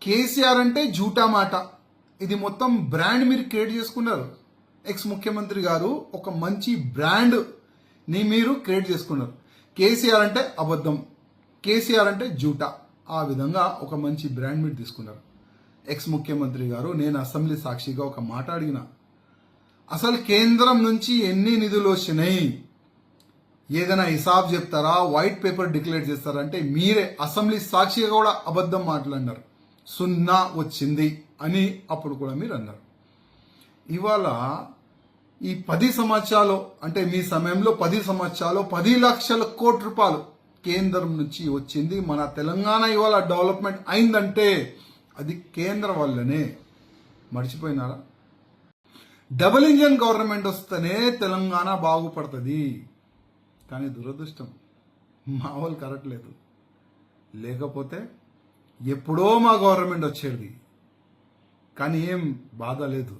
కేసీఆర్ అంటే జూటా మాట. ఇది మొత్తం బ్రాండ్ మీరు క్రియేట్ చేసుకున్నారు. ఎక్స్ ముఖ్యమంత్రి గారు ఒక మంచి బ్రాండ్ ని మీరు క్రియేట్ చేసుకున్నారు. కేసీఆర్ అంటే అబద్ధం, కేసీఆర్ అంటే జూటా, ఆ విధంగా ఒక మంచి బ్రాండ్ మీరు తీసుకున్నారు. ఎక్స్ ముఖ్యమంత్రి గారు, నేను అసెంబ్లీ సాక్షిగా ఒక మాట అడిగిన, అసలు కేంద్రం నుంచి ఎన్ని నిధులు వచ్చినాయి, ఏదైనా హిసాబ్ చెప్తారా, వైట్ పేపర్ డిక్లేర్ చేస్తారా అంటే మీరే అసెంబ్లీ సాక్షిగా కూడా అబద్ధం మాట్లాడినారు. 0 వచ్చింది అని అప్పుడు కూడా మీరు అన్నారు. ఇవాళ ఈ 10 సంవత్సరాలు అంటే మీ సమయంలో 10 సంవత్సరాలు 10 లక్షల కోట్ల రూపాయలు కేంద్రం నుంచి వచ్చింది. మన తెలంగాణ ఇవాళ డెవలప్మెంట్ అయిందంటే అది కేంద్రం వల్లనే. మర్చిపోయినారా? డబుల్ ఇంజన్ గవర్నమెంట్ వస్తేనే తెలంగాణ బాగుపడుతుంది. కానీ దురదృష్టం మా వాళ్ళు కరెక్ట్ లేదు. లేకపోతే ఎప్పుడో మా గవర్నమెంట్ వచ్చేది. కానీ ఏం బాధ లేదు.